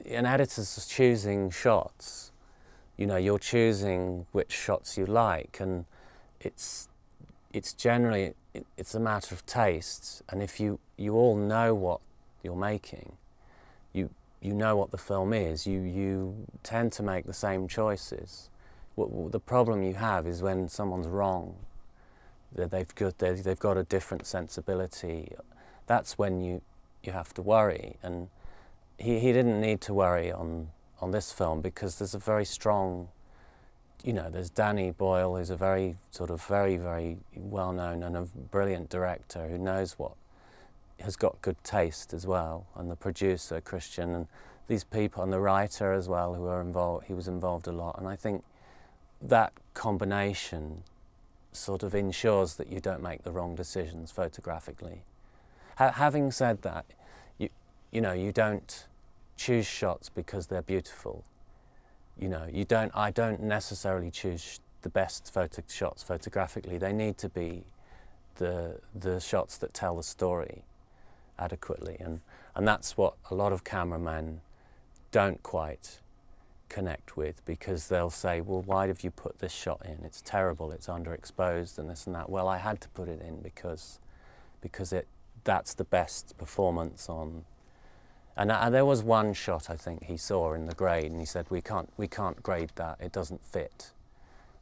an editor's choosing shots. You know, you're choosing which shots you like, and it's generally, it's a matter of taste. And if you all know what you're making, you know what the film is, you tend to make the same choices. The problem you have is when someone's wrong, they've got a different sensibility. That's when you have to worry. And he didn't need to worry on this film, because there's a very strong, you know, there's Danny Boyle, who's a very well-known and a brilliant director who knows what, has got good taste as well, and the producer, Christian, and these people, and the writer as well, who are involved, he was involved a lot. And I think that combination sort of ensures that you don't make the wrong decisions photographically. Having said that, you know, you don't choose shots because they're beautiful. You know, I don't necessarily choose the best shots photographically. They need to be the shots that tell the story adequately, and that's what a lot of cameramen don't quite connect with, because they'll say, well, why have you put this shot in? It's terrible, it's underexposed and this and that. Well, I had to put it in because that's the best performance on. And there was one shot I think he saw in the grade, and he said, we can't grade that, it doesn't fit,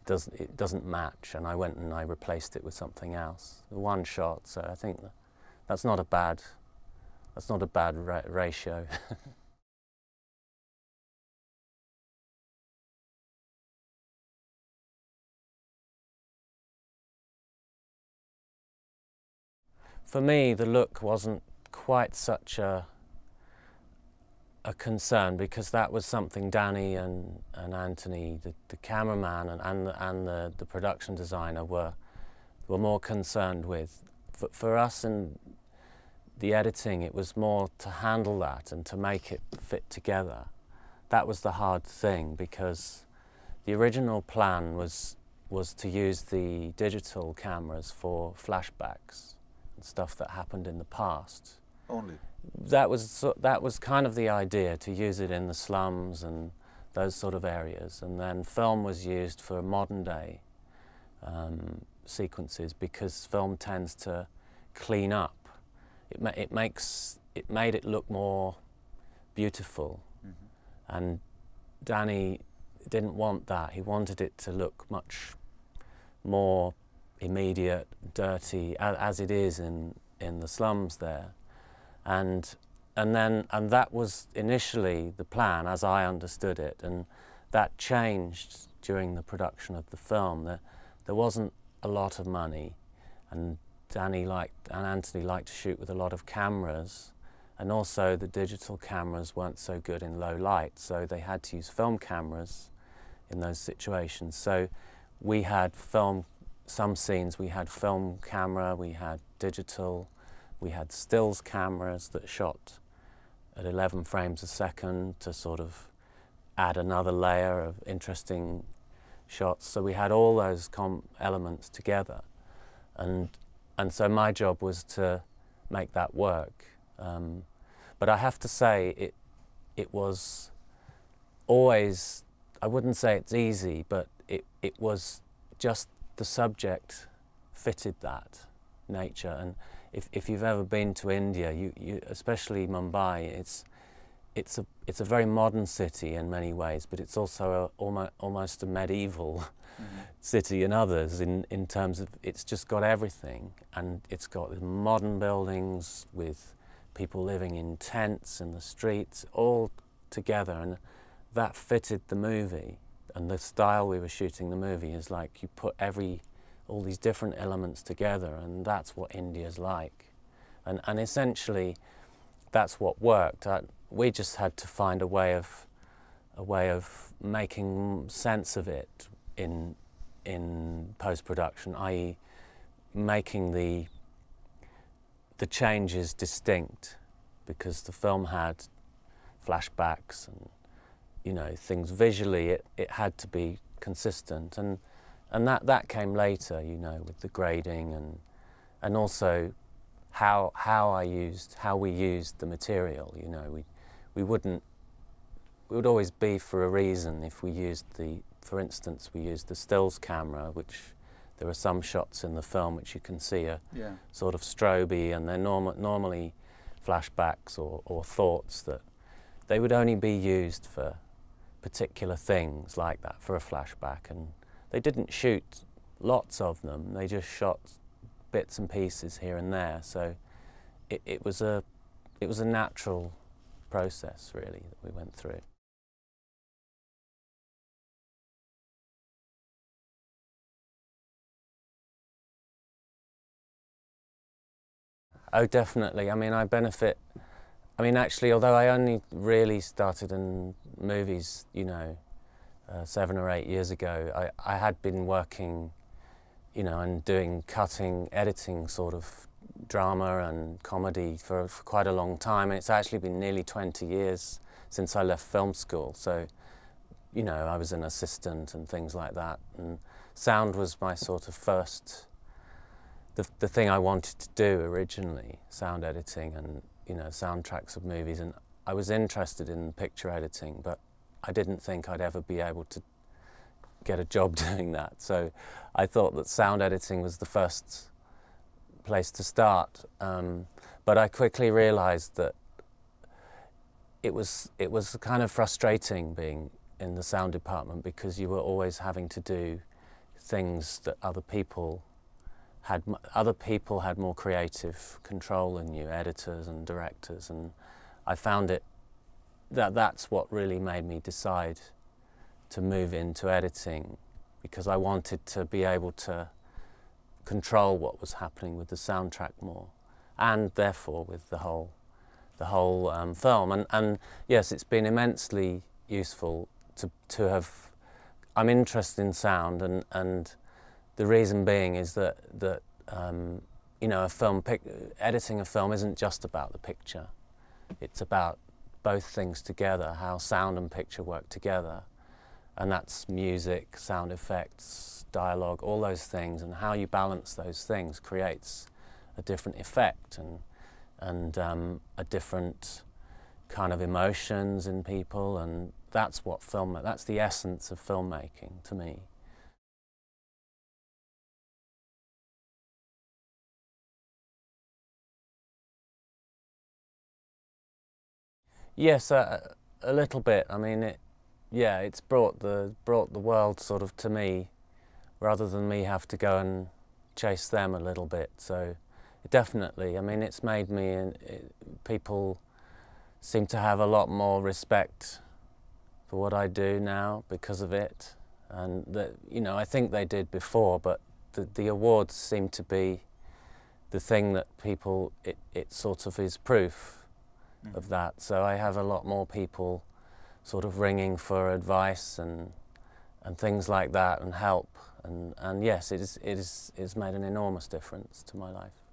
it doesn't match. And I went and I replaced it with something else. One shot, so I think that's not a bad ratio. For me, the look wasn't quite such a concern, because that was something Danny and Anthony, the cameraman and the production designer, were more concerned with. For us in the editing, it was more to handle that and to make it fit together. That was the hard thing, because the original plan was to use the digital cameras for flashbacks and stuff that happened in the past. Only? That was kind of the idea, to use it in the slums and those sort of areas. And then film was used for modern day sequences, because film tends to clean up. It made it look more beautiful. Mm-hmm. And Danny didn't want that. He wanted it to look much more immediate, dirty, as it is in the slums there. And that was initially the plan, as I understood it, and that changed during the production of the film. There wasn't a lot of money, and Danny and Anthony liked to shoot with a lot of cameras, and also the digital cameras weren't so good in low light, so they had to use film cameras in those situations. So we had some scenes we had film camera, we had digital, we had stills cameras that shot at 11 frames a second to sort of add another layer of interesting shots. So we had all those elements together, and so my job was to make that work. But I have to say, it was always, I wouldn't say it's easy, but it was just the subject fitted that nature. And if you've ever been to India, you especially Mumbai, it's a very modern city in many ways, but it's also almost a medieval city in others, in terms of it's just got everything, and it's got modern buildings with people living in tents in the streets, all together, and that fitted the movie. And the style we were shooting the movie is like, you put all these different elements together, and that's what India's like. And essentially, that's what worked. We just had to find a way of making sense of it in post-production, i.e. making the changes distinct, because the film had flashbacks and, you know, things visually, it had to be consistent, and that came later, you know, with the grading and also how we used the material. You know, we wouldn't would always be for a reason. If we used for instance, we used the stills camera, which there are some shots in the film which you can see are sort of stroby, and they're normally flashbacks or thoughts that they would only be used for particular things like that, for a flashback. And they didn't shoot lots of them, they just shot bits and pieces here and there. So it was a natural process, really, that we went through. Oh, definitely. I mean, I benefit. I mean, actually, although I only really started in movies, you know, 7 or 8 years ago, I had been working, you know, and doing cutting, editing sort of drama and comedy for quite a long time. And it's actually been nearly 20 years since I left film school. So, you know, I was an assistant and things like that. And sound was my sort of first, the thing I wanted to do originally, sound editing and, you know, soundtracks of movies. And I was interested in picture editing, but I didn't think I'd ever be able to get a job doing that. So I thought that sound editing was the first place to start. But I quickly realized that it was kind of frustrating being in the sound department, because you were always having to do things that other people had more creative control than you, editors and directors. And I found that's what really made me decide to move into editing, because I wanted to be able to control what was happening with the soundtrack more, and therefore with the whole film. And yes, it's been immensely useful to have. I'm interested in sound, and the reason being is that you know, editing a film isn't just about the picture. It's about both things together, how sound and picture work together. And that's music, sound effects, dialogue, all those things, and how you balance those things creates a different effect and a different kind of emotions in people. And that's that's the essence of filmmaking to me. Yes, a little bit. I mean, it's brought the world sort of to me, rather than me have to go and chase them a little bit. So definitely, I mean, it's made me, people seem to have a lot more respect for what I do now because of it. And that, you know, I think they did before, but the awards seem to be the thing that people, it sort of is proof of that. So I have a lot more people sort of ringing for advice and things like that, and help. And yes, it's made an enormous difference to my life.